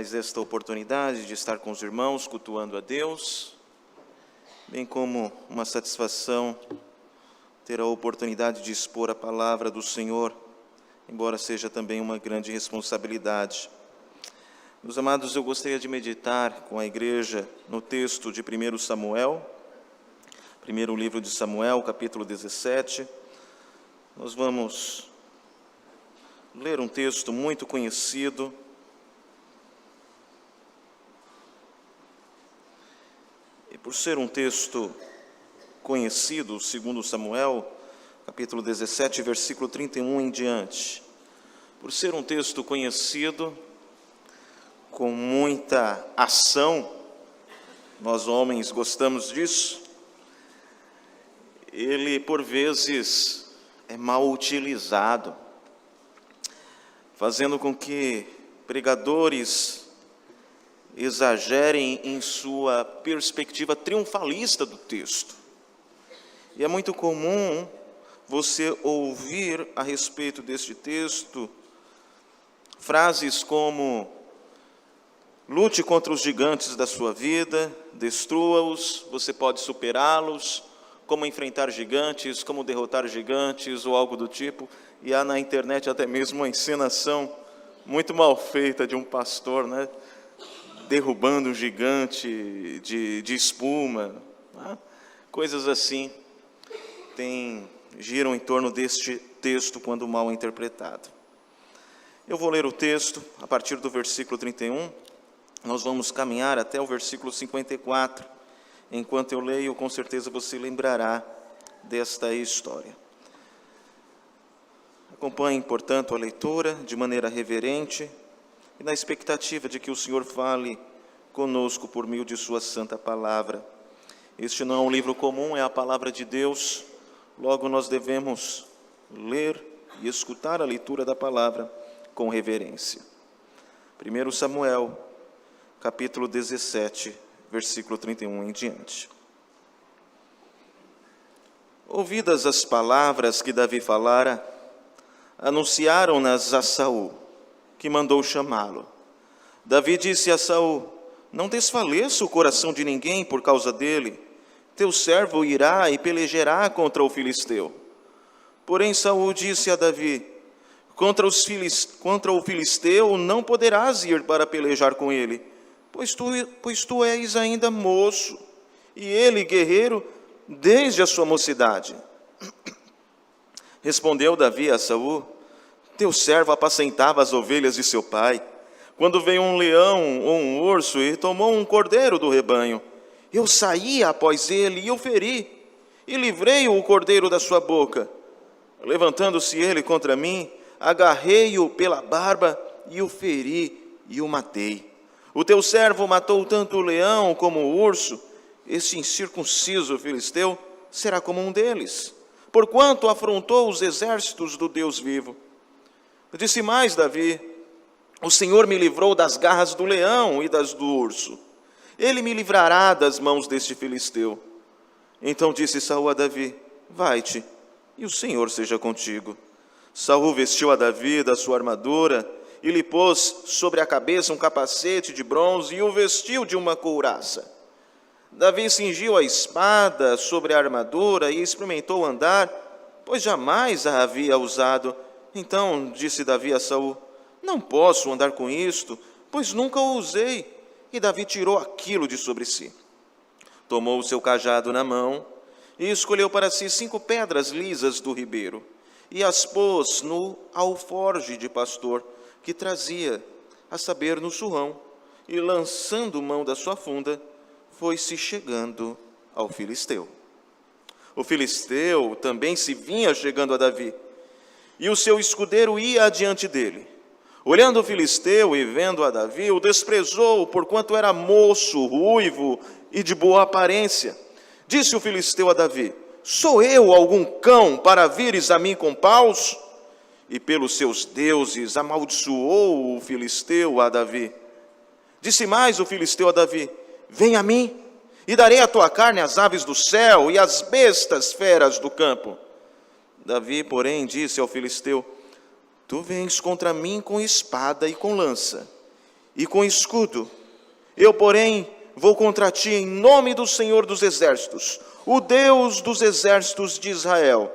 mais esta oportunidade de estar com os irmãos, cultuando a Deus, bem como uma satisfação ter a oportunidade de expor a palavra do Senhor, embora seja também uma grande responsabilidade. Meus amados, eu gostaria de meditar com a igreja no texto de 1 Samuel, primeiro livro de Samuel, capítulo 17. Nós vamos ler um texto muito conhecido, e por ser um texto conhecido, segundo Samuel, capítulo 17, versículo 31 em diante, por ser um texto conhecido, com muita ação, nós homens gostamos disso, ele por vezes é mal utilizado, fazendo com que pregadores exagerem em sua perspectiva triunfalista do texto. E é muito comum você ouvir a respeito deste texto frases como: lute contra os gigantes da sua vida, destrua-os, você pode superá-los, como enfrentar gigantes, como derrotar gigantes, ou algo do tipo. E há na internet até mesmo uma encenação muito mal feita de um pastor, né, derrubando um gigante de espuma, né? Coisas assim giram em torno deste texto quando mal interpretado. Eu vou ler o texto a partir do versículo 31, nós vamos caminhar até o versículo 54. Enquanto eu leio, com certeza você lembrará desta história. Acompanhe, portanto, a leitura de maneira reverente e na expectativa de que o Senhor fale conosco por meio de sua santa palavra. Este não é um livro comum, é a palavra de Deus, logo nós devemos ler e escutar a leitura da palavra com reverência. 1 Samuel, capítulo 17, versículo 31 em diante. Ouvidas as palavras que Davi falara, anunciaram-nas a Saul, que mandou chamá-lo. Davi disse a Saul: não desfaleça o coração de ninguém por causa dele. Teu servo irá e pelejará contra o filisteu. Porém Saul disse a Davi: contra o filisteu não poderás ir para pelejar com ele, pois tu és ainda moço, e ele guerreiro desde a sua mocidade. Respondeu Davi a Saul: teu servo apacentava as ovelhas de seu pai, quando veio um leão ou um urso e tomou um cordeiro do rebanho. Eu saí após ele e o feri, e livrei o cordeiro da sua boca. Levantando-se ele contra mim, agarrei-o pela barba e o feri e o matei. O teu servo matou tanto o leão como o urso. Esse incircunciso filisteu será como um deles, porquanto afrontou os exércitos do Deus vivo. Disse mais Davi: o Senhor me livrou das garras do leão e das do urso. Ele me livrará das mãos deste filisteu. Então disse Saul a Davi: vai-te, e o Senhor seja contigo. Saul vestiu a Davi da sua armadura e lhe pôs sobre a cabeça um capacete de bronze e o vestiu de uma couraça. Davi cingiu a espada sobre a armadura e experimentou andar, pois jamais a havia usado. Então disse Davi a Saul: não posso andar com isto, pois nunca o usei. E Davi tirou aquilo de sobre si. Tomou o seu cajado na mão e escolheu para si 5 pedras lisas do ribeiro e as pôs no alforje de pastor que trazia, a saber, no surrão, e lançando mão da sua funda, foi-se chegando ao filisteu. O filisteu também se vinha chegando a Davi, e o seu escudeiro ia adiante dele. Olhando o filisteu e vendo a Davi, o desprezou, porquanto era moço, ruivo e de boa aparência. Disse o filisteu a Davi: sou eu algum cão para vires a mim com paus? E pelos seus deuses amaldiçoou o filisteu a Davi. Disse mais o filisteu a Davi: vem a mim, e darei a tua carne às aves do céu e às bestas feras do campo. Davi, porém, disse ao filisteu: tu vens contra mim com espada e com lança, e com escudo. Eu, porém, vou contra ti em nome do Senhor dos Exércitos, o Deus dos exércitos de Israel,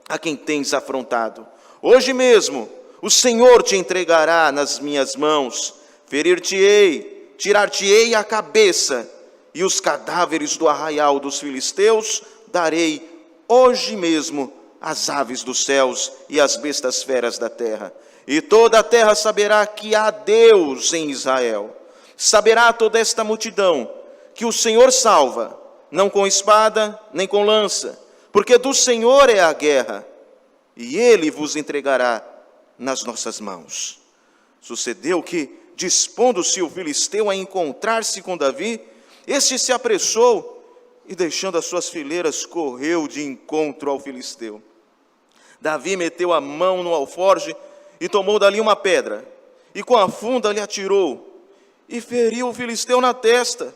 a quem tens afrontado. Hoje mesmo o Senhor te entregará nas minhas mãos, ferir-te-ei, tirar-te-ei a cabeça, e os cadáveres do arraial dos filisteus darei hoje mesmo às aves dos céus e às bestas feras da terra. E toda a terra saberá que há Deus em Israel. Saberá toda esta multidão que o Senhor salva, não com espada nem com lança, porque do Senhor é a guerra, e Ele vos entregará nas nossas mãos. Sucedeu que, dispondo-se o filisteu a encontrar-se com Davi, este se apressou e, deixando as suas fileiras, correu de encontro ao filisteu. Davi meteu a mão no alforje e tomou dali uma pedra, e com a funda lhe atirou, e feriu o filisteu na testa.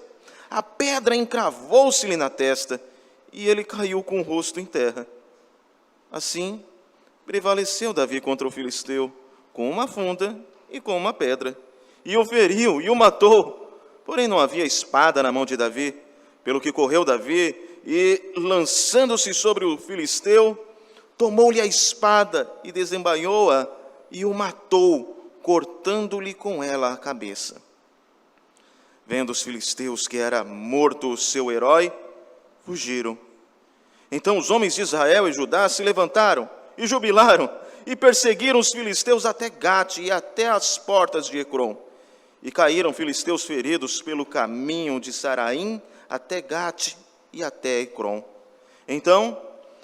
A pedra encravou-se-lhe na testa, e ele caiu com o rosto em terra. Assim, prevaleceu Davi contra o filisteu, com uma funda e com uma pedra, e o feriu e o matou. Porém não havia espada na mão de Davi, pelo que correu Davi, e lançando-se sobre o filisteu, tomou-lhe a espada e desembainhou-a, e o matou, cortando-lhe com ela a cabeça. Vendo os filisteus que era morto o seu herói, fugiram. Então os homens de Israel e Judá se levantaram e jubilaram, e perseguiram os filisteus até Gate e até as portas de Ecrom. E caíram filisteus feridos pelo caminho de Saraim até Gate e até Ecrom. Então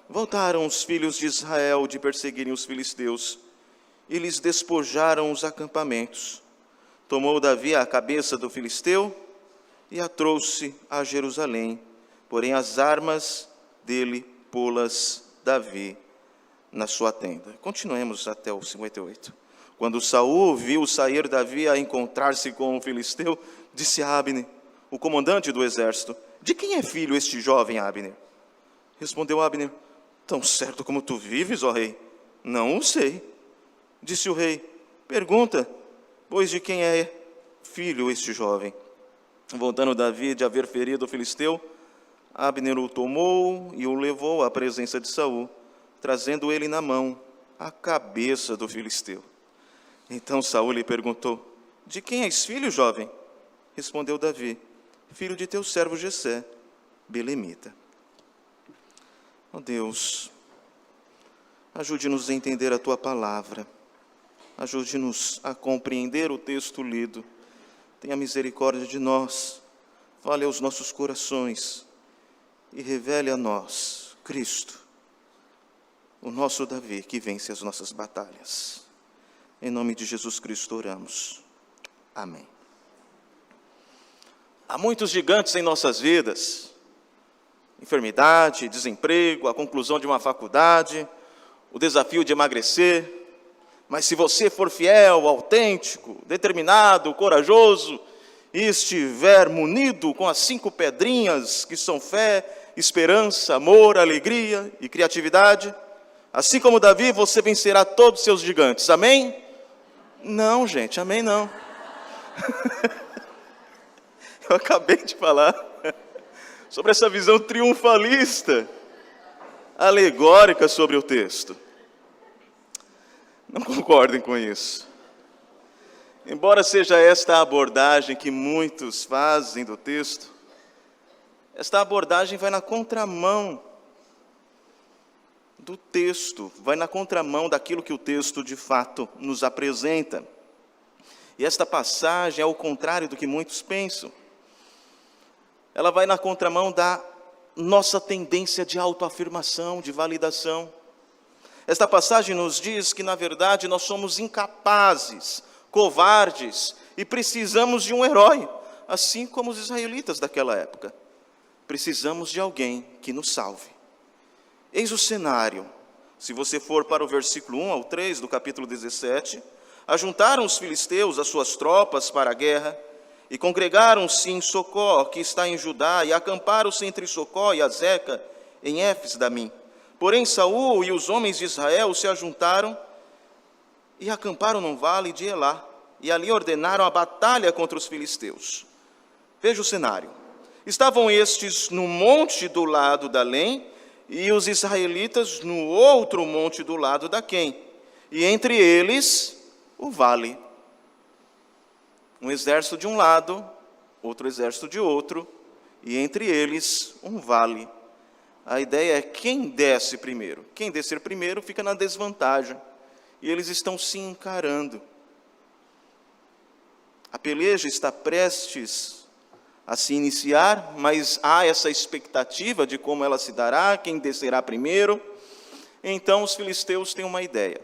voltaram os filhos de Israel de perseguirem os filisteus, e lhes despojaram os acampamentos. Tomou Davi a cabeça do filisteu e a trouxe a Jerusalém, porém as armas dele pô-las Davi na sua tenda. Continuemos até o 58. Quando Saul viu sair Davi a encontrar-se com o filisteu, disse a Abner, o comandante do exército: de quem é filho este jovem, Abner? Respondeu Abner: tão certo como tu vives, ó rei, não o sei. Disse o rei: pergunta, pois de quem é filho este jovem? Voltando Davi de haver ferido o filisteu, Abner o tomou e o levou à presença de Saul, trazendo ele na mão a cabeça do filisteu. Então Saul lhe perguntou: de quem és filho, jovem? Respondeu Davi: filho de teu servo Jessé, belemita. Ó Deus, ajude-nos a entender a tua palavra, ajude-nos a compreender o texto lido. Tenha misericórdia de nós, fale aos nossos corações e revele a nós Cristo, o nosso Davi que vence as nossas batalhas. Em nome de Jesus Cristo oramos. Amém. Há muitos gigantes em nossas vidas: enfermidade, desemprego, a conclusão de uma faculdade, o desafio de emagrecer. Mas se você for fiel, autêntico, determinado, corajoso, e estiver munido com as 5 pedrinhas que são fé, esperança, amor, alegria e criatividade, assim como Davi, você vencerá todos os seus gigantes. Amém? Não, gente, amém não. Eu acabei de falar sobre essa visão triunfalista, alegórica sobre o texto. Não concordem com isso. Embora seja esta a abordagem que muitos fazem do texto, esta abordagem vai na contramão do texto, vai na contramão daquilo que o texto de fato nos apresenta. E esta passagem é o contrário do que muitos pensam. Ela vai na contramão da nossa tendência de autoafirmação, de validação. Esta passagem nos diz que, na verdade, nós somos incapazes, covardes e precisamos de um herói, assim como os israelitas daquela época. Precisamos de alguém que nos salve. Eis o cenário. Se você for para o versículo 1 ao 3 do capítulo 17, ajuntaram os filisteus as suas tropas para a guerra e congregaram-se em Socó, que está em Judá, e acamparam-se entre Socó e Azeca, em Éfes-Damim. Porém Saul e os homens de Israel se ajuntaram e acamparam no vale de Elá, e ali ordenaram a batalha contra os filisteus. Veja o cenário. Estavam estes no monte do lado da Lém, e os israelitas no outro monte do lado da Quém, e entre eles o vale. Um exército de um lado, outro exército de outro, e entre eles um vale. A ideia é quem desce primeiro. Quem descer primeiro fica na desvantagem. E eles estão se encarando. A peleja está prestes a se iniciar, mas há essa expectativa de como ela se dará, quem descerá primeiro. Então os filisteus têm uma ideia.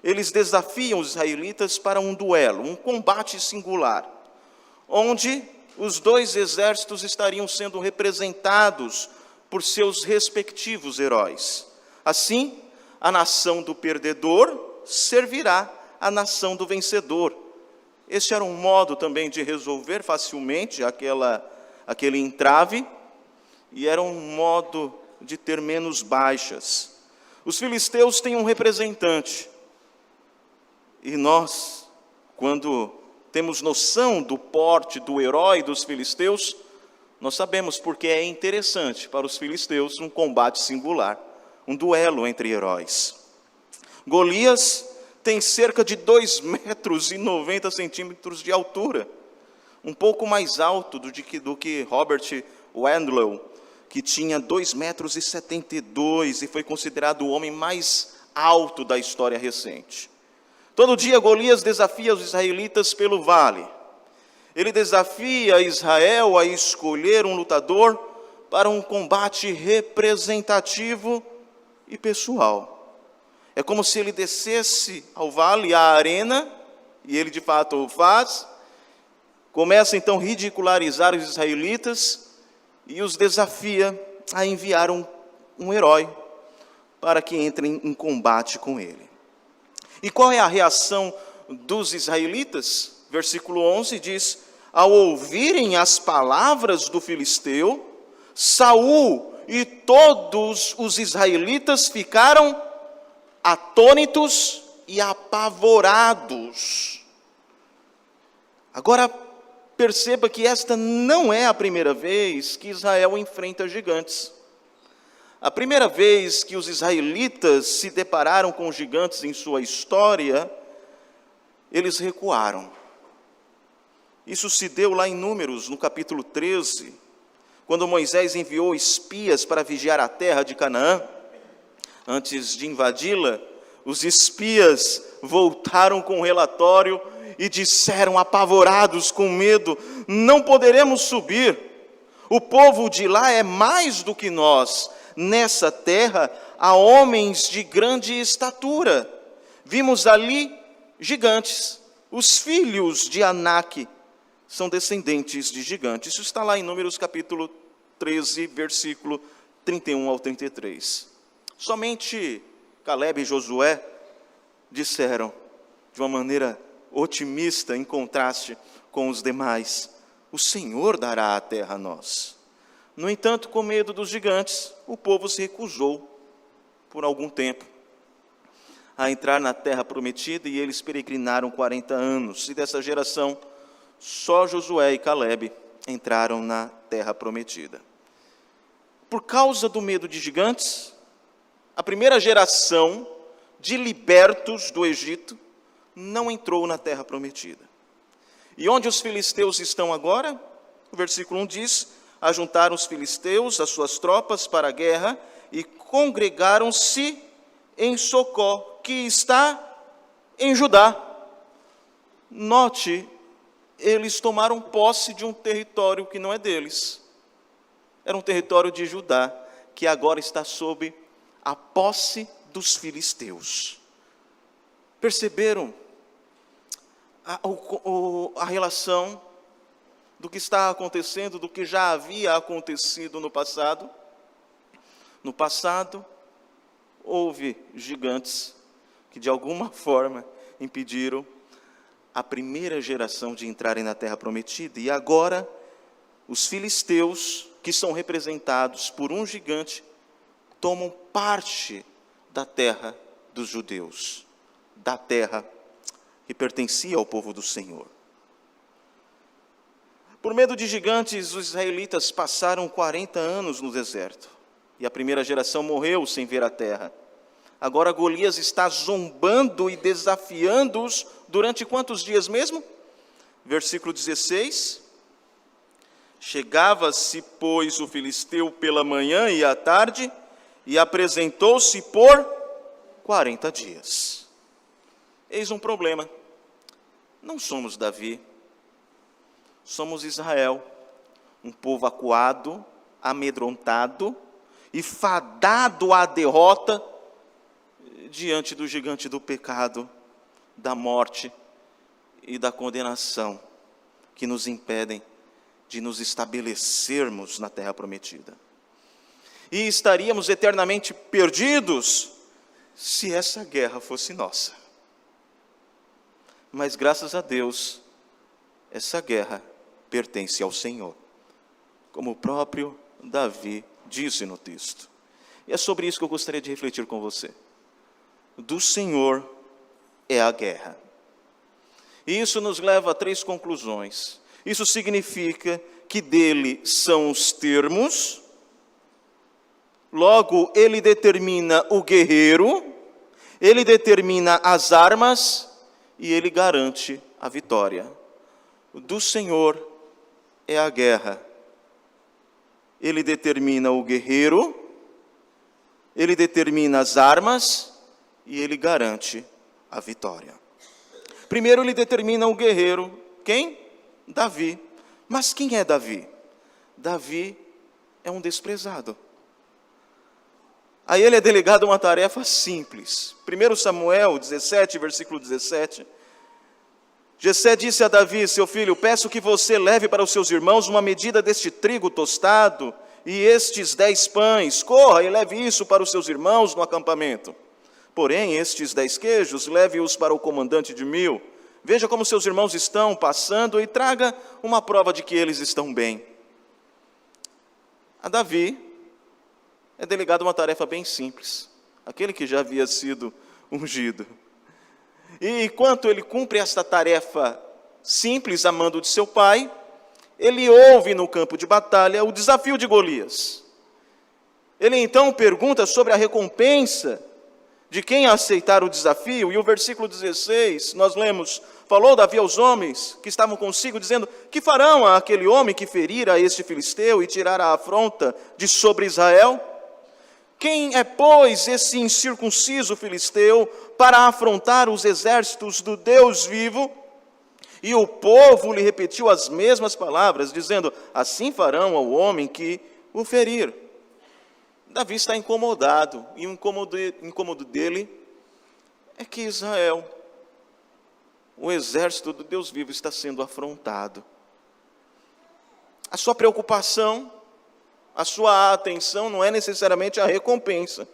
Eles desafiam os israelitas para um duelo, um combate singular, onde os dois exércitos estariam sendo representados por seus respectivos heróis. Assim, a nação do perdedor servirá à nação do vencedor. Este era um modo também de resolver facilmente aquele entrave, e era um modo de ter menos baixas. Os filisteus têm um representante, e nós, quando temos noção do porte do herói dos filisteus, nós sabemos porque é interessante para os filisteus um combate singular, um duelo entre heróis. Golias tem cerca de 2,90 metros de altura, um pouco mais alto do que Robert Wadlow, que tinha 2,72 metros e foi considerado o homem mais alto da história recente. Todo dia Golias desafia os israelitas pelo vale. Ele desafia Israel a escolher um lutador para um combate representativo e pessoal. É como se ele descesse ao vale, à arena, e ele de fato o faz, começa então a ridicularizar os israelitas e os desafia a enviar um herói para que entrem em combate com ele. E qual é a reação dos israelitas? Versículo 11 diz: ao ouvirem as palavras do filisteu, Saul e todos os israelitas ficaram atônitos e apavorados. Agora, perceba que esta não é a primeira vez que Israel enfrenta gigantes. A primeira vez que os israelitas se depararam com gigantes em sua história, eles recuaram. Isso se deu lá em Números, no capítulo 13, quando Moisés enviou espias para vigiar a terra de Canaã. Antes de invadi-la, os espias voltaram com um relatório e disseram, apavorados, com medo: não poderemos subir. O povo de lá é mais do que nós. Nessa terra há homens de grande estatura. Vimos ali gigantes. Os filhos de Anak são descendentes de gigantes. Isso está lá em Números capítulo 13, versículo 31 ao 33. Somente Calebe e Josué disseram, de uma maneira otimista, em contraste com os demais: o Senhor dará a terra a nós. No entanto, com medo dos gigantes, o povo se recusou, por algum tempo, a entrar na terra prometida, e eles peregrinaram 40 anos. E dessa geração, só Josué e Calebe entraram na terra prometida. Por causa do medo de gigantes, a primeira geração de libertos do Egito não entrou na terra prometida. E onde os filisteus estão agora? O versículo 1 diz: ajuntaram os filisteus as suas tropas para a guerra e congregaram-se em Socó, que está em Judá. Note, eles tomaram posse de um território que não é deles. Era um território de Judá, que agora está sob a posse dos filisteus. Perceberam a relação do que está acontecendo, do que já havia acontecido no passado? No passado, houve gigantes que de alguma forma impediram a primeira geração de entrarem na terra prometida, e agora os filisteus, que são representados por um gigante, tomam parte da terra dos judeus, da terra que pertencia ao povo do Senhor. Por medo de gigantes, os israelitas passaram 40 anos no deserto. E a primeira geração morreu sem ver a terra. Agora Golias está zombando e desafiando-os durante quantos dias mesmo? Versículo 16. Chegava-se, pois, o filisteu pela manhã e à tarde, e apresentou-se por 40 dias. Eis um problema. Não somos Davi. Somos Israel, um povo acuado, amedrontado e fadado à derrota diante do gigante do pecado, da morte e da condenação, que nos impedem de nos estabelecermos na terra prometida. E estaríamos eternamente perdidos se essa guerra fosse nossa. Mas graças a Deus, essa guerra pertence ao Senhor, como o próprio Davi disse no texto. E é sobre isso que eu gostaria de refletir com você. Do Senhor é a guerra. E isso nos leva a 3 conclusões. Isso significa que dele são os termos, logo ele determina o guerreiro, ele determina as armas e ele garante a vitória. Do Senhor é a guerra. Ele determina o guerreiro, ele determina as armas e ele garante a vitória. Primeiro ele determina o guerreiro. Quem? Davi. Mas quem é Davi? Davi é um desprezado. A ele é delegada uma tarefa simples. 1 Samuel 17, versículo 17. Jessé disse a Davi, seu filho, peço que você leve para os seus irmãos uma medida deste trigo tostado e estes 10 pães. Corra e leve isso para os seus irmãos no acampamento. Porém, estes 10 queijos, leve-os para o comandante de 1000. Veja como seus irmãos estão passando e traga uma prova de que eles estão bem. A Davi é delegado uma tarefa bem simples. Aquele que já havia sido ungido. E enquanto ele cumpre esta tarefa simples, a mando de seu pai, ele ouve no campo de batalha o desafio de Golias. Ele então pergunta sobre a recompensa de quem aceitar o desafio, e o versículo 16, nós lemos, falou Davi aos homens que estavam consigo, dizendo, que farão aquele homem que ferir a este filisteu e tirar a afronta de sobre Israel? Quem é, pois, esse incircunciso filisteu para afrontar os exércitos do Deus vivo? E o povo lhe repetiu as mesmas palavras, dizendo, assim farão ao homem que o ferir. Davi está incomodado, e o incômodo dele é que Israel, o exército do Deus vivo, está sendo afrontado. A sua preocupação, a sua atenção não é necessariamente a recompensa,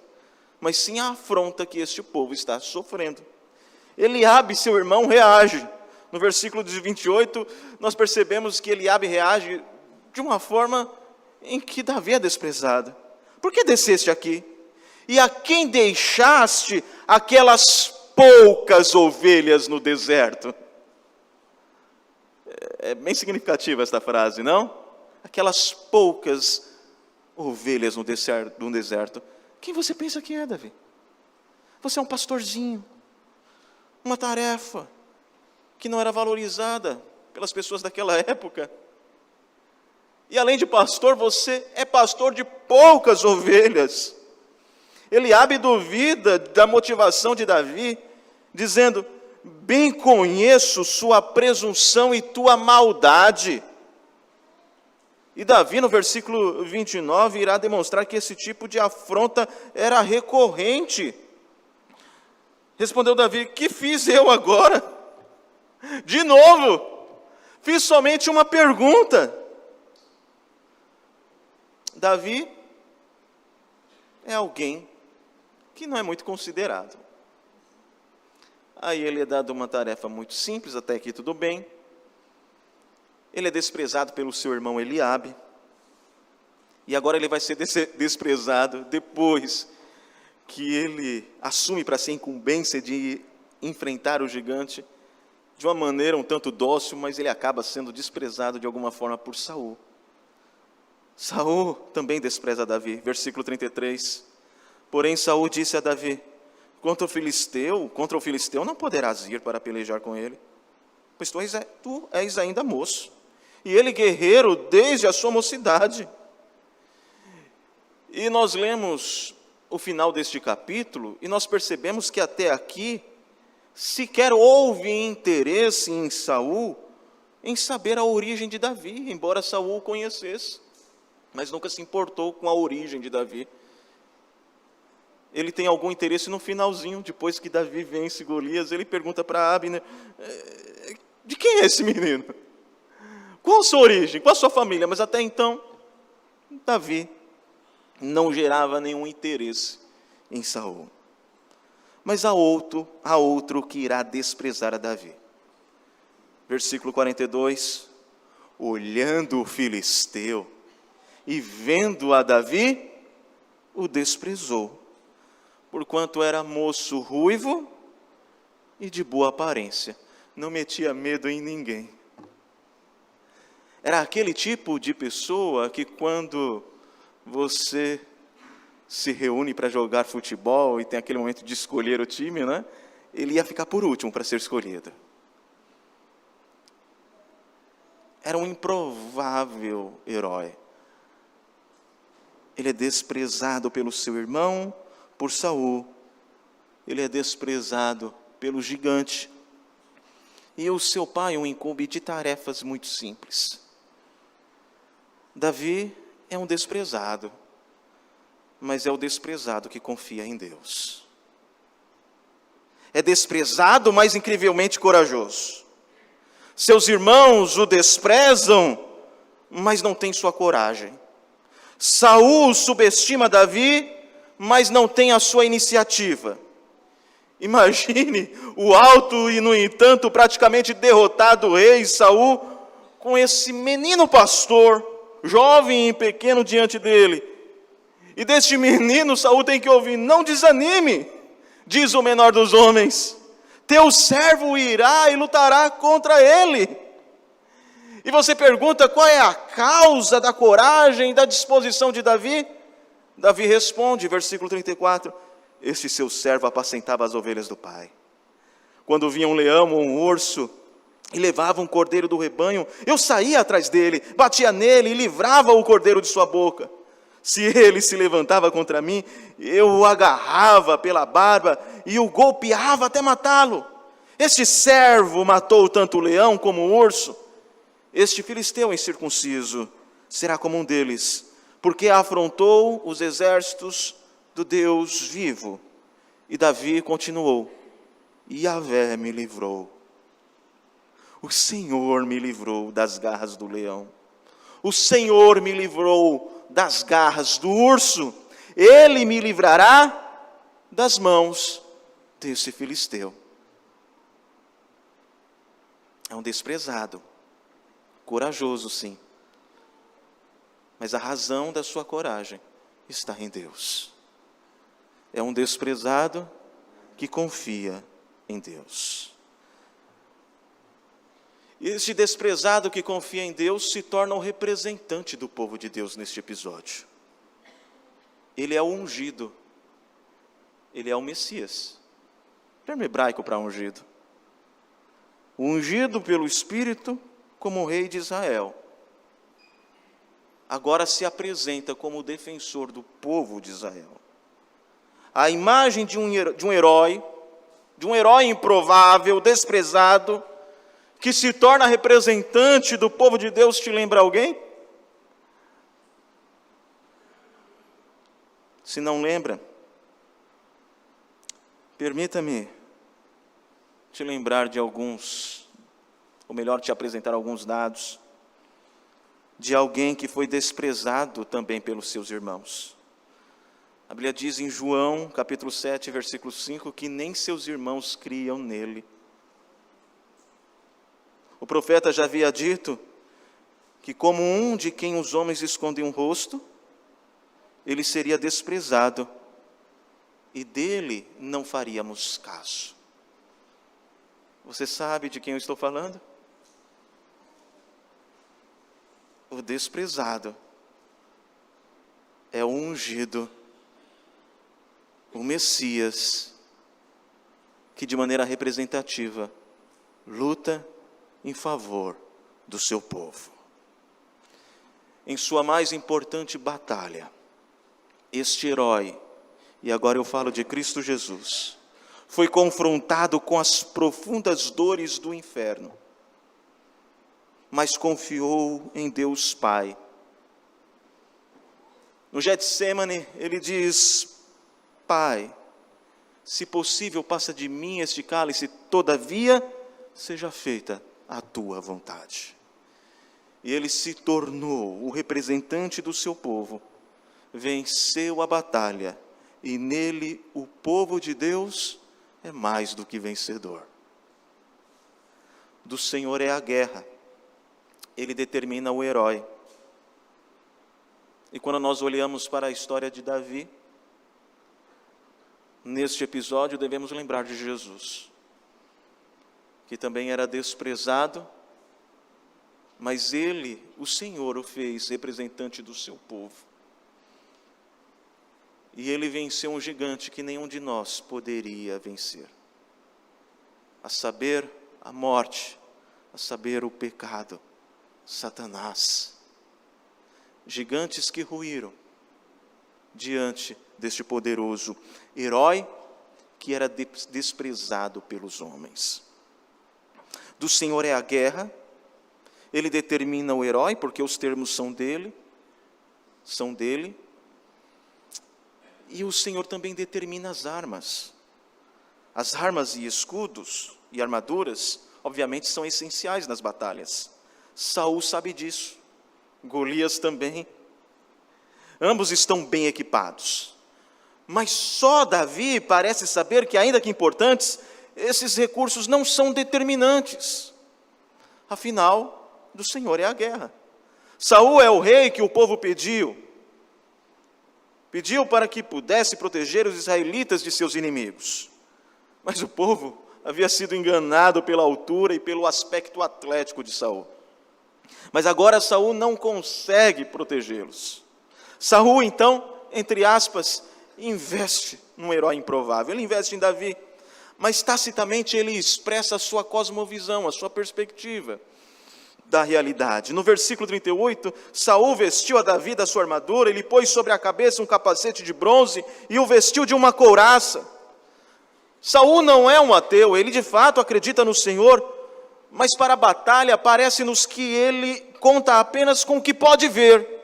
mas sim a afronta que este povo está sofrendo. Eliabe, seu irmão, reage. No versículo 28, nós percebemos que Eliabe reage de uma forma em que Davi é desprezado. Por que desceste aqui? E a quem deixaste aquelas poucas ovelhas no deserto? É bem significativa esta frase, não? Aquelas poucas ovelhas no deserto. Quem você pensa que é, Davi? Você é um pastorzinho. Uma tarefa que não era valorizada pelas pessoas daquela época. E além de pastor, você é pastor de poucas ovelhas. Eliabe duvida da motivação de Davi, dizendo, bem conheço sua presunção e tua maldade. E Davi, no versículo 29, irá demonstrar que esse tipo de afronta era recorrente. Respondeu Davi, que fiz eu agora? De novo, fiz somente uma pergunta. Davi é alguém que não é muito considerado. Aí ele é dado uma tarefa muito simples, até aqui tudo bem. Ele é desprezado pelo seu irmão Eliabe. E agora ele vai ser desprezado depois que ele assume para si a incumbência de enfrentar o gigante. de uma maneira um tanto dócil, mas ele acaba sendo desprezado de alguma forma por Saul. Saul também despreza Davi, versículo 33. Porém Saul disse a Davi: contra o filisteu não poderás ir para pelejar com ele, pois tu és ainda moço, e ele guerreiro desde a sua mocidade. E nós lemos o final deste capítulo, e nós percebemos que até aqui, sequer houve interesse em Saul em saber a origem de Davi, embora Saul o conhecesse, mas nunca se importou com a origem de Davi. Ele tem algum interesse no finalzinho, depois que Davi vence Golias, ele pergunta para Abner: de quem é esse menino? Qual a sua origem? Qual a sua família? Mas até então, Davi não gerava nenhum interesse em Saul. Mas há outro que irá desprezar a Davi. Versículo 42. Olhando o filisteu e vendo a Davi, o desprezou, porquanto era moço ruivo e de boa aparência, não metia medo em ninguém. Era aquele tipo de pessoa que quando você se reúne para jogar futebol e tem aquele momento de escolher o time, né? Ele ia ficar por último para ser escolhido. Era um improvável herói. Ele é desprezado pelo seu irmão, por Saul. Ele é desprezado pelo gigante. E o seu pai o incumbe de tarefas muito simples. Davi é um desprezado, mas é o desprezado que confia em Deus. É desprezado, mas incrivelmente corajoso. Seus irmãos o desprezam, mas não tem sua coragem. Saul subestima Davi, mas não tem a sua iniciativa. Imagine o alto e, no entanto, praticamente derrotado rei Saul, com esse menino pastor, jovem e pequeno diante dele. E deste menino Saul tem que ouvir: não desanime, diz o menor dos homens, teu servo irá e lutará contra ele. E você pergunta: qual é a causa da coragem e da disposição de Davi? Davi responde, versículo 34, este seu servo apacentava as ovelhas do pai. Quando via um leão ou um urso e levava um cordeiro do rebanho, eu saía atrás dele, batia nele e livrava o cordeiro de sua boca. Se ele se levantava contra mim, eu o agarrava pela barba e o golpeava até matá-lo. Este servo matou tanto o leão como o urso. Este filisteu incircunciso será como um deles, porque afrontou os exércitos do Deus vivo. E Davi continuou: Yahvé me livrou. O Senhor me livrou das garras do leão. O Senhor me livrou das garras do urso. Ele me livrará das mãos desse filisteu. É um desprezado, corajoso sim, mas a razão da sua coragem está em Deus. É um desprezado que confia em Deus. E esse desprezado que confia em Deus se torna o representante do povo de Deus neste episódio. Ele é o ungido, ele é o Messias. Termo hebraico para ungido. O ungido pelo Espírito como rei de Israel. Agora se apresenta como o defensor do povo de Israel. A imagem de um herói improvável, desprezado, que se torna representante do povo de Deus, te lembra alguém? Se não lembra, permita-me te lembrar de alguns, ou melhor, te apresentar alguns dados, de alguém que foi desprezado também pelos seus irmãos. A Bíblia diz em João, capítulo 7, versículo 5, que nem seus irmãos criam nele. O profeta já havia dito que como um de quem os homens escondem um rosto, ele seria desprezado, e dele não faríamos caso. Você sabe de quem eu estou falando? O desprezado é o ungido, o Messias, que de maneira representativa luta em favor do seu povo. Em sua mais importante batalha, este herói, e agora eu falo de Cristo Jesus, foi confrontado com as profundas dores do inferno, mas confiou em Deus Pai. No Getsêmani, ele diz: Pai, se possível, passa de mim este cálice, todavia, seja feita a tua vontade. E ele se tornou o representante do seu povo, venceu a batalha, e nele o povo de Deus é mais do que vencedor. Do Senhor é a guerra, ele determina o herói. E quando nós olhamos para a história de Davi, neste episódio devemos lembrar de Jesus, que também era desprezado, mas ele, o Senhor, o fez representante do seu povo. E ele venceu um gigante que nenhum de nós poderia vencer, a saber, a morte, a saber, o pecado, Satanás. Gigantes que ruíram diante deste poderoso herói que era desprezado pelos homens. Do Senhor é a guerra, ele determina o herói, porque os termos são dele, e o Senhor também determina as armas. As armas e escudos e armaduras, obviamente, são essenciais nas batalhas. Saul sabe disso, Golias também. Ambos estão bem equipados. Mas só Davi parece saber que, ainda que importantes, esses recursos não são determinantes. Afinal, do Senhor é a guerra. Saul é o rei que o povo pediu para que pudesse proteger os israelitas de seus inimigos. Mas o povo havia sido enganado pela altura e pelo aspecto atlético de Saul. Mas agora Saul não consegue protegê-los. Saul, então, entre aspas, investe num herói improvável. Ele investe em Davi, mas tacitamente ele expressa a sua cosmovisão, a sua perspectiva da realidade. No versículo 38, Saul vestiu a Davi da sua armadura, ele pôs sobre a cabeça um capacete de bronze e o vestiu de uma couraça. Saul não é um ateu, ele de fato acredita no Senhor, mas para a batalha parece-nos que ele conta apenas com o que pode ver.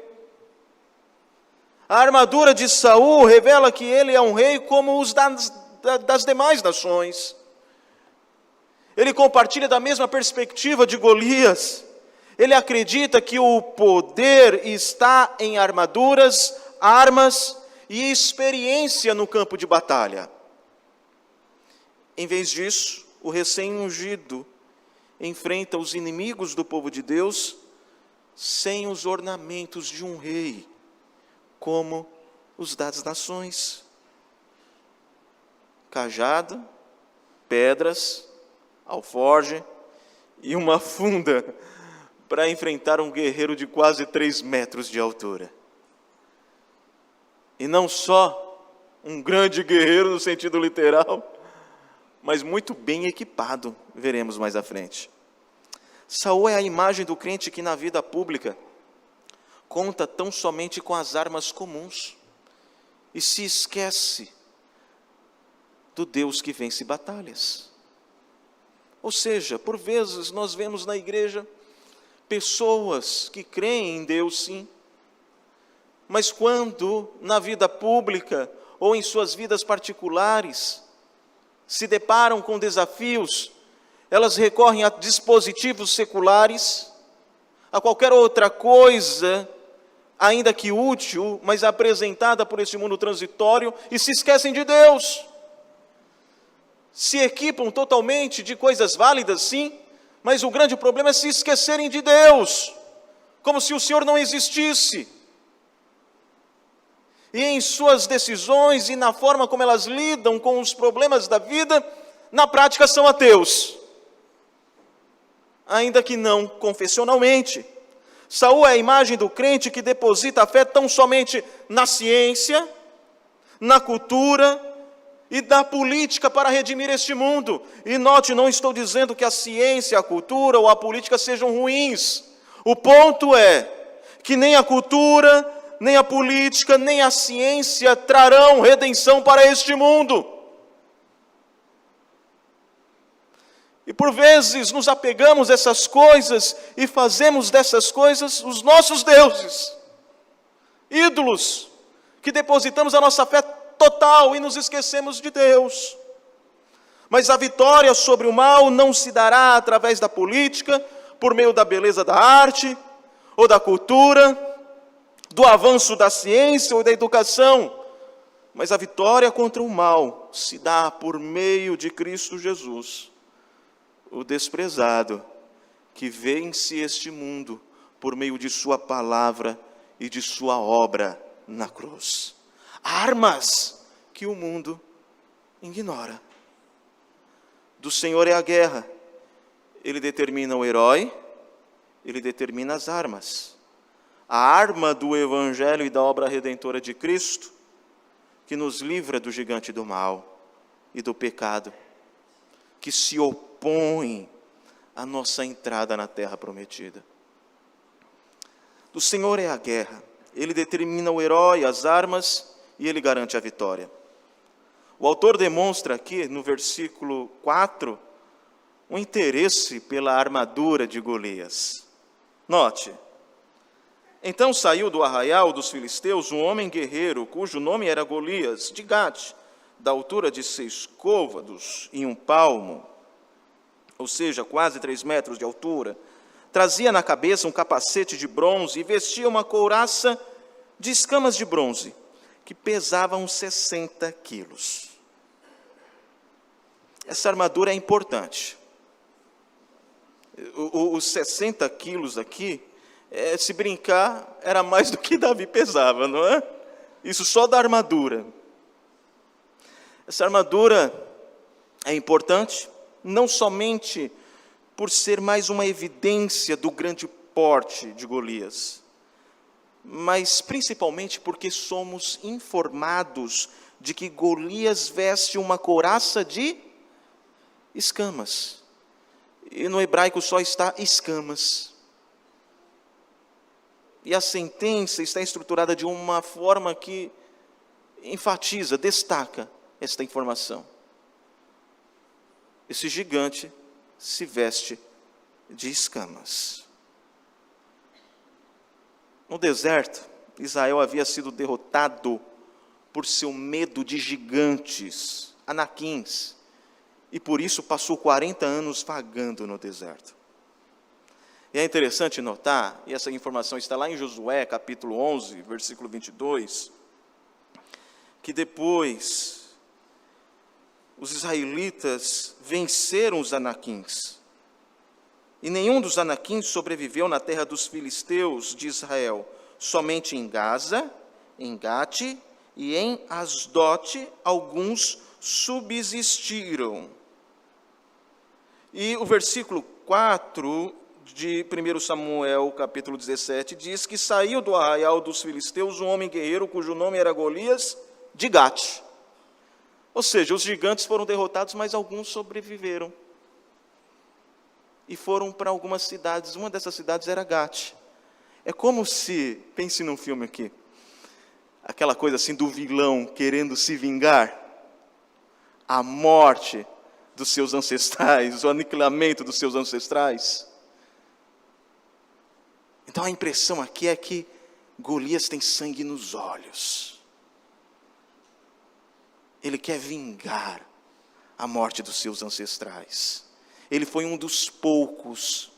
A armadura de Saul revela que ele é um rei como os das demais nações. Ele compartilha da mesma perspectiva de Golias. Ele acredita que o poder está em armaduras, armas e experiência no campo de batalha. Em vez disso, o recém-ungido enfrenta os inimigos do povo de Deus sem os ornamentos de um rei, como os das nações. Cajado, pedras, alforge e uma funda para enfrentar um guerreiro de quase 3 metros de altura. E não só um grande guerreiro no sentido literal, mas muito bem equipado, veremos mais à frente. Saul é a imagem do crente que na vida pública conta tão somente com as armas comuns e se esquece do Deus que vence batalhas. Ou seja, por vezes nós vemos na igreja pessoas que creem em Deus, sim, mas quando na vida pública ou em suas vidas particulares se deparam com desafios, elas recorrem a dispositivos seculares, a qualquer outra coisa, ainda que útil, mas apresentada por esse mundo transitório, e se esquecem de Deus. Se equipam totalmente de coisas válidas, sim, mas o grande problema é se esquecerem de Deus, como se o Senhor não existisse. E em suas decisões e na forma como elas lidam com os problemas da vida, na prática são ateus. ainda que não confessionalmente. Saul é a imagem do crente que deposita a fé tão somente na ciência, na cultura e na política para redimir este mundo. E note, não estou dizendo que a ciência, a cultura ou a política sejam ruins. O ponto é que nem a cultura, nem a política, nem a ciência trarão redenção para este mundo. E por vezes nos apegamos a essas coisas e fazemos dessas coisas os nossos deuses, ídolos, que depositamos a nossa fé total e nos esquecemos de Deus. Mas a vitória sobre o mal não se dará através da política, por meio da beleza da arte, ou da cultura, do avanço da ciência ou da educação. Mas a vitória contra o mal se dá por meio de Cristo Jesus, o desprezado, que vence este mundo por meio de sua palavra e de sua obra na cruz. Armas que o mundo ignora. Do Senhor é a guerra. Ele determina o herói, ele determina as armas. A arma do Evangelho e da obra redentora de Cristo, que nos livra do gigante do mal e do pecado, que se opõe à nossa entrada na terra prometida. Do Senhor é a guerra. Ele determina o herói, as armas, e ele garante a vitória. O autor demonstra aqui, no versículo 4, um interesse pela armadura de Golias. Note: então saiu do arraial dos filisteus um homem guerreiro, cujo nome era Golias, de Gate, da altura de 6 côvados e 1 palmo, ou seja, quase 3 metros de altura. Trazia na cabeça um capacete de bronze e vestia uma couraça de escamas de bronze, que pesava uns 60 quilos. Essa armadura é importante. Os 60 quilos aqui, se brincar, era mais do que Davi pesava, não é? Isso só da armadura. Essa armadura é importante, não somente por ser mais uma evidência do grande porte de Golias, mas principalmente porque somos informados de que Golias veste uma couraça de escamas. E no hebraico só está escamas. E a sentença está estruturada de uma forma que enfatiza, destaca esta informação. Esse gigante se veste de escamas. No deserto, Israel havia sido derrotado por seu medo de gigantes, anaquins, e por isso passou 40 anos vagando no deserto. E é interessante notar, e essa informação está lá em Josué, capítulo 11, versículo 22, que depois os israelitas venceram os anaquins. E nenhum dos anaquins sobreviveu na terra dos filisteus de Israel. Somente em Gaza, em Gate e em Asdote, alguns subsistiram. E o versículo 4 de 1 Samuel, capítulo 17, diz que saiu do arraial dos filisteus um homem guerreiro, cujo nome era Golias, de Gate. Ou seja, os gigantes foram derrotados, mas alguns sobreviveram. E foram para algumas cidades. Uma dessas cidades era Gate. É como se, pense num filme aqui, aquela coisa assim do vilão querendo se vingar, a morte dos seus ancestrais, o aniquilamento dos seus ancestrais. Então a impressão aqui é que Golias tem sangue nos olhos. Ele quer vingar a morte dos seus ancestrais. Ele foi um dos poucos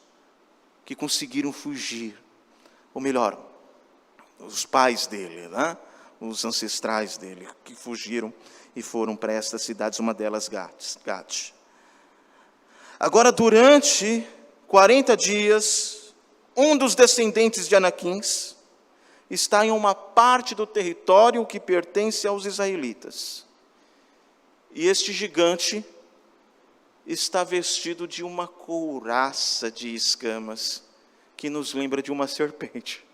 que conseguiram fugir. Ou melhor, os pais dele, né? Os ancestrais dele, que fugiram e foram para estas cidades, uma delas Gate. Agora, durante 40 dias, um dos descendentes de Anaquins está em uma parte do território que pertence aos israelitas. E este gigante, está vestido de uma couraça de escamas, que nos lembra de uma serpente.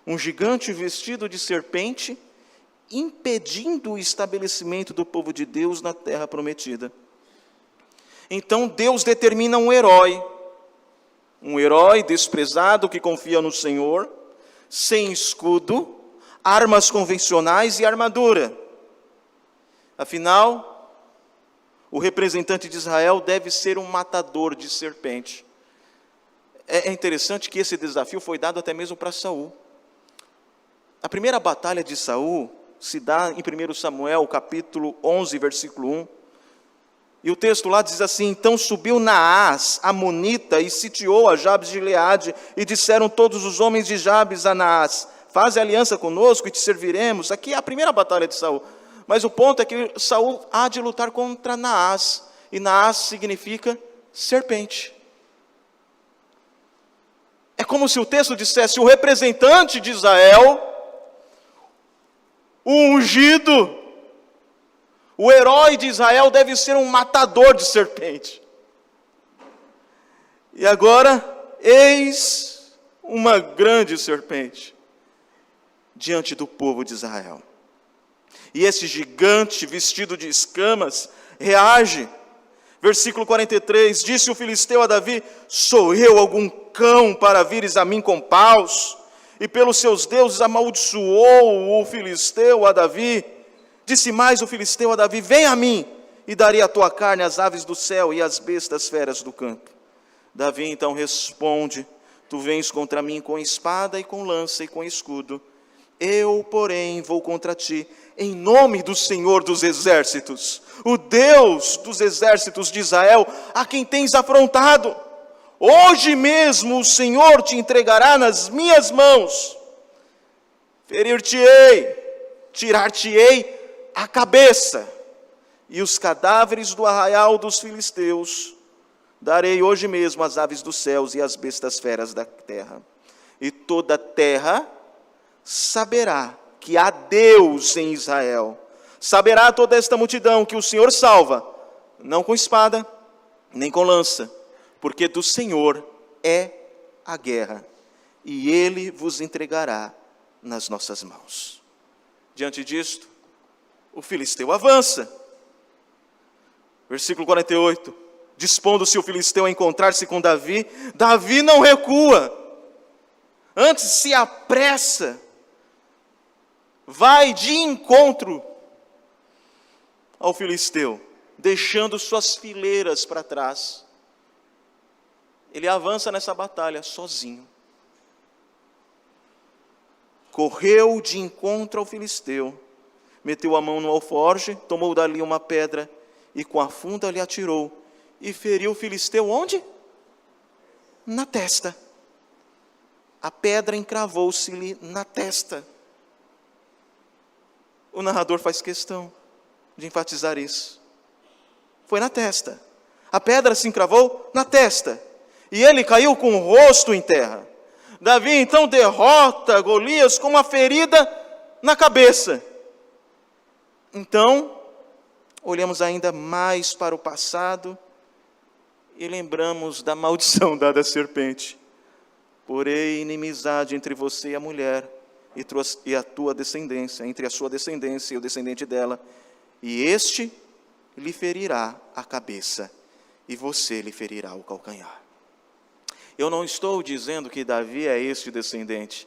Um gigante vestido de serpente, impedindo o estabelecimento do povo de Deus na terra prometida. Então Deus determina um herói desprezado que confia no Senhor, sem escudo, armas convencionais e armadura. Afinal, o representante de Israel deve ser um matador de serpente. É interessante que esse desafio foi dado até mesmo para Saul. A primeira batalha de Saul se dá em 1 Samuel, capítulo 11, versículo 1. E o texto lá diz assim: então subiu Naás, amonita, e sitiou a Jabes de Gileade, e disseram todos os homens de Jabes a Naás: faze aliança conosco e te serviremos. Aqui é a primeira batalha de Saul. Mas o ponto é que Saul há de lutar contra Naás, e Naás significa serpente. É como se o texto dissesse: o representante de Israel, o ungido, o herói de Israel deve ser um matador de serpente. E agora, eis uma grande serpente diante do povo de Israel. E esse gigante vestido de escamas reage. Versículo 43, disse o filisteu a Davi: sou eu algum cão para vires a mim com paus? E pelos seus deuses amaldiçoou o filisteu a Davi. Disse mais o filisteu a Davi: vem a mim, e darei a tua carne às aves do céu e às bestas feras do campo. Davi então responde: tu vens contra mim com espada e com lança e com escudo. Eu, porém, vou contra ti em nome do Senhor dos exércitos, o Deus dos exércitos de Israel, a quem tens afrontado. Hoje mesmo o Senhor te entregará nas minhas mãos. Ferir-te-ei, tirar-te-ei a cabeça, e os cadáveres do arraial dos filisteus darei hoje mesmo às aves dos céus e às bestas feras da terra. E toda a terra saberá que há Deus em Israel. Saberá toda esta multidão que o Senhor salva, não com espada, nem com lança, porque do Senhor é a guerra, e Ele vos entregará nas nossas mãos. Diante disto, o filisteu avança. Versículo 48, dispondo-se o filisteu a encontrar-se com Davi, Davi não recua, antes se apressa, vai de encontro ao filisteu, deixando suas fileiras para trás. Ele avança nessa batalha sozinho. Correu de encontro ao filisteu, meteu a mão no alforje, tomou dali uma pedra e com a funda lhe atirou e feriu o filisteu onde? Na testa. A pedra encravou-se-lhe na testa. O narrador faz questão de enfatizar isso. Foi na testa. A pedra se encravou na testa. E ele caiu com o rosto em terra. Davi então derrota Golias com uma ferida na cabeça. Então, olhamos ainda mais para o passado e lembramos da maldição dada à serpente. Porém, inimizade entre você e a mulher, e a tua descendência, entre a sua descendência e o descendente dela, e este lhe ferirá a cabeça, e você lhe ferirá o calcanhar. Eu não estou dizendo que Davi é este descendente,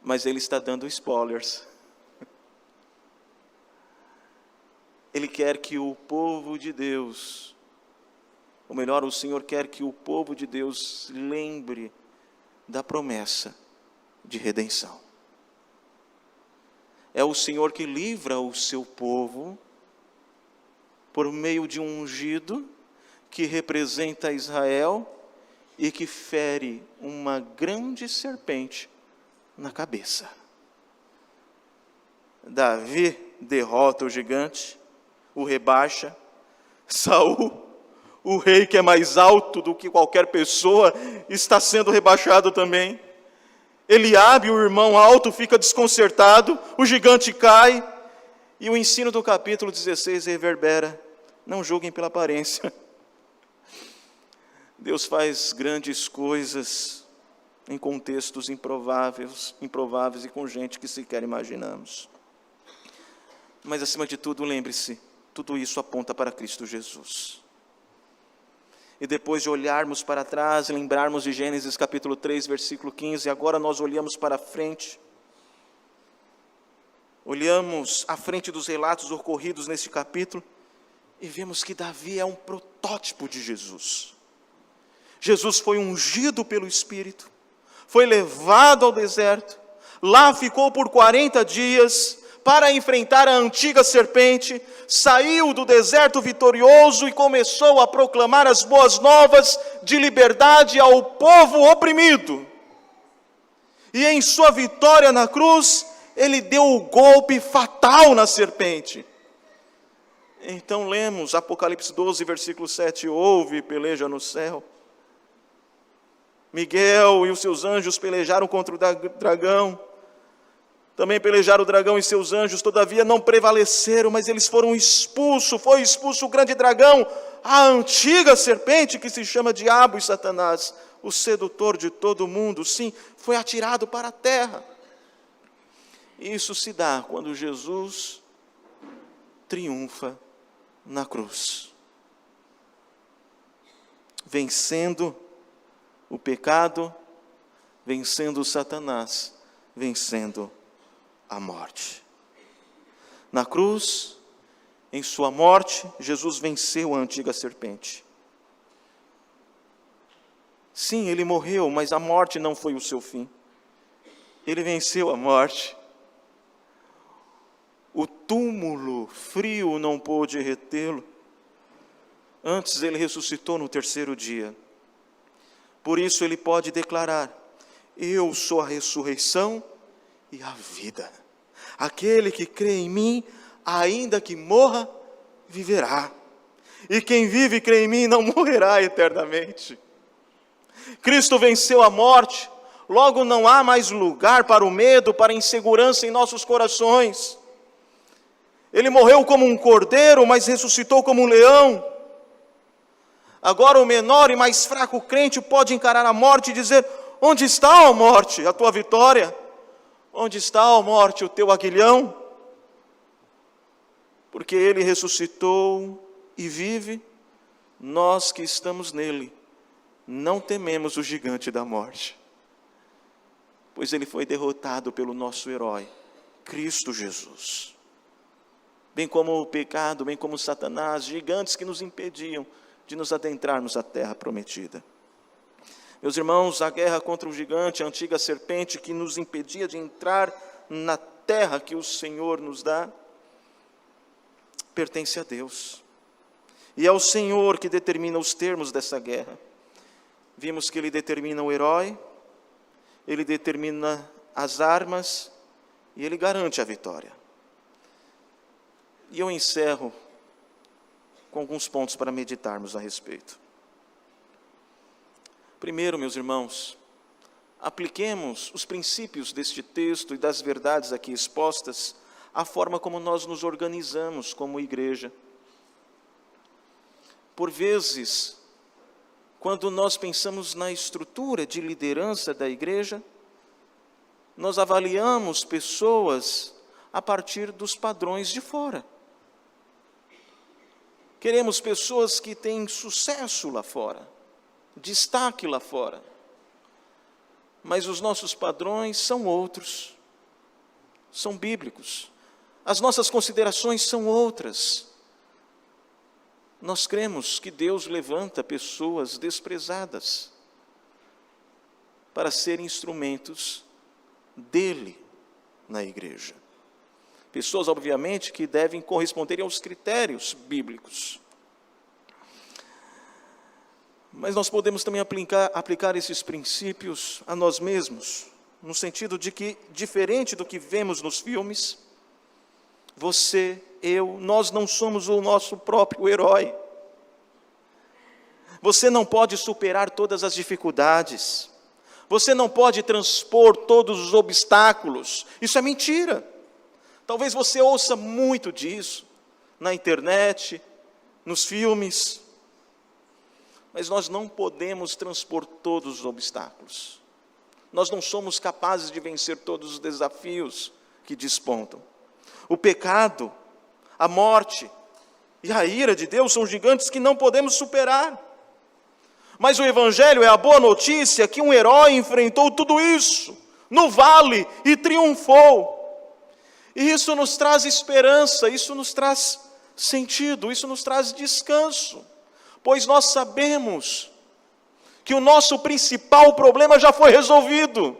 mas ele está dando spoilers. Ele quer que o povo de Deus, ou melhor, o Senhor quer que o povo de Deus lembre da promessa de redenção. É o Senhor que livra o seu povo por meio de um ungido que representa Israel e que fere uma grande serpente na cabeça. Davi derrota o gigante, o rebaixa. Saul, o rei que é mais alto do que qualquer pessoa, está sendo rebaixado também. Eliabe, o irmão alto, fica desconcertado, o gigante cai, e o ensino do capítulo 16 reverbera Não julguem pela aparência. Deus faz grandes coisas em contextos improváveis e com gente que sequer imaginamos. Mas, acima de tudo, lembre-se, tudo isso aponta para Cristo Jesus. E depois de olharmos para trás, lembrarmos de Gênesis capítulo 3, versículo 15, agora nós olhamos para frente. Olhamos à frente dos relatos ocorridos neste capítulo e vemos que Davi é um protótipo de Jesus. Jesus foi ungido pelo Espírito, foi levado ao deserto, lá ficou por 40 dias para enfrentar a antiga serpente, saiu do deserto vitorioso e começou a proclamar as boas novas de liberdade ao povo oprimido. E em sua vitória na cruz, ele deu o golpe fatal na serpente. Então lemos Apocalipse 12, versículo 7, houve peleja no céu. Miguel e os seus anjos pelejaram contra o dragão. Também pelejaram o dragão e seus anjos, todavia não prevaleceram, mas eles foram expulsos. Foi expulso o grande dragão, a antiga serpente que se chama Diabo e Satanás, o sedutor de todo mundo. Sim, foi atirado para a terra. Isso se dá quando Jesus triunfa na cruz, vencendo o pecado, vencendo Satanás, vencendo a morte. Na cruz, em sua morte, Jesus venceu a antiga serpente. Sim, ele morreu, mas a morte não foi o seu fim. Ele venceu a morte. O túmulo frio não pôde retê-lo. Antes ele ressuscitou no terceiro dia. Por isso ele pode declarar: eu sou a ressurreição e a vida. Aquele que crê em mim, ainda que morra, viverá. E quem vive e crê em mim não morrerá eternamente. Cristo venceu a morte, logo não há mais lugar para o medo, para a insegurança em nossos corações. Ele morreu como um cordeiro, mas ressuscitou como um leão. Agora o menor e mais fraco crente pode encarar a morte e dizer: onde está, ó morte, a tua vitória? Onde está, ó morte, o teu aguilhão? Porque ele ressuscitou e vive, nós que estamos nele, não tememos o gigante da morte, pois ele foi derrotado pelo nosso herói, Cristo Jesus. Bem como o pecado, bem como Satanás, gigantes que nos impediam de nos adentrarmos à terra prometida. Meus irmãos, a guerra contra o gigante, a antiga serpente que nos impedia de entrar na terra que o Senhor nos dá, pertence a Deus. E é o Senhor que determina os termos dessa guerra. Vimos que Ele determina o herói, Ele determina as armas e Ele garante a vitória. E eu encerro com alguns pontos para meditarmos a respeito. Primeiro, meus irmãos, apliquemos os princípios deste texto e das verdades aqui expostas à forma como nós nos organizamos como igreja. Por vezes, quando nós pensamos na estrutura de liderança da igreja, nós avaliamos pessoas a partir dos padrões de fora. Queremos pessoas que têm sucesso lá fora, destaque lá fora. Mas os nossos padrões são outros, são bíblicos. As nossas considerações são outras. Nós cremos que Deus levanta pessoas desprezadas para serem instrumentos dele na igreja. Pessoas, obviamente, que devem corresponder aos critérios bíblicos. Mas nós podemos também aplicar esses princípios a nós mesmos, no sentido de que, diferente do que vemos nos filmes, você, eu, nós não somos o nosso próprio herói. Você não pode superar todas as dificuldades. Você não pode transpor todos os obstáculos. Isso é mentira. Talvez você ouça muito disso na internet, nos filmes, mas nós não podemos transpor todos os obstáculos. Nós não somos capazes de vencer todos os desafios que despontam. O pecado, a morte e a ira de Deus são gigantes que não podemos superar. Mas o Evangelho é a boa notícia que um herói enfrentou tudo isso no vale e triunfou. E isso nos traz esperança, isso nos traz sentido, isso nos traz descanso, pois nós sabemos que o nosso principal problema já foi resolvido,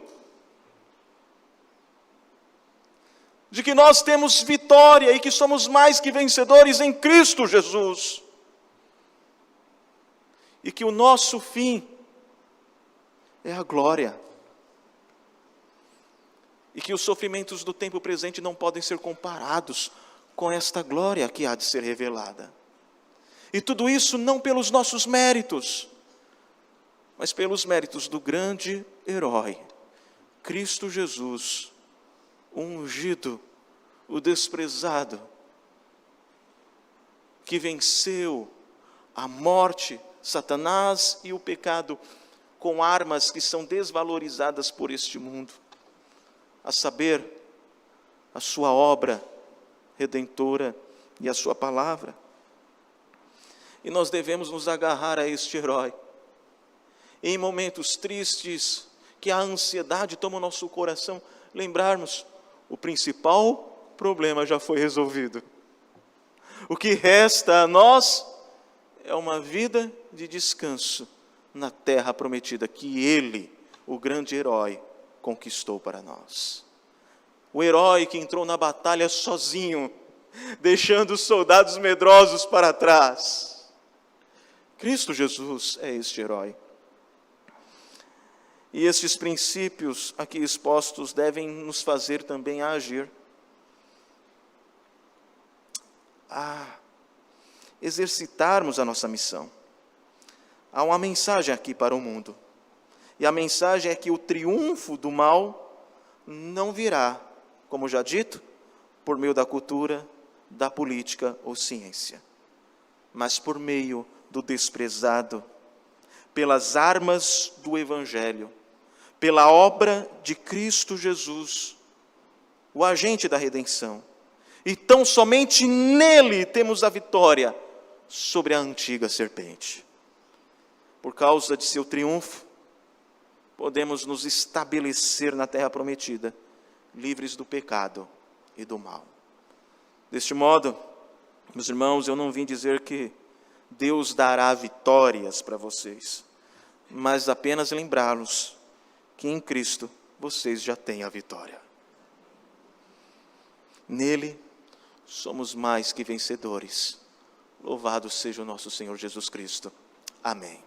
de que nós temos vitória e que somos mais que vencedores em Cristo Jesus, e que o nosso fim é a glória, e que os sofrimentos do tempo presente não podem ser comparados com esta glória que há de ser revelada. E tudo isso não pelos nossos méritos, mas pelos méritos do grande herói, Cristo Jesus, o ungido, o desprezado, que venceu a morte, Satanás e o pecado com armas que são desvalorizadas por este mundo, a saber, a sua obra redentora e a sua palavra. E nós devemos nos agarrar a este herói. Em momentos tristes, que a ansiedade toma o nosso coração, lembrarmos, o principal problema já foi resolvido. O que resta a nós é uma vida de descanso na terra prometida, que Ele, o grande herói, conquistou para nós. O herói que entrou na batalha sozinho, deixando os soldados medrosos para trás. Cristo Jesus é este herói. E estes princípios aqui expostos devem nos fazer também a agir, a exercitarmos a nossa missão. Há uma mensagem aqui para o mundo, e a mensagem é que o triunfo do mal não virá, como já dito, por meio da cultura, da política ou ciência, mas por meio do desprezado, pelas armas do Evangelho, pela obra de Cristo Jesus, o agente da redenção. E tão somente nele temos a vitória sobre a antiga serpente. Por causa de seu triunfo, podemos nos estabelecer na terra prometida, livres do pecado e do mal. Deste modo, meus irmãos, eu não vim dizer que Deus dará vitórias para vocês, mas apenas lembrá-los que em Cristo vocês já têm a vitória. Nele somos mais que vencedores. Louvado seja o nosso Senhor Jesus Cristo. Amém.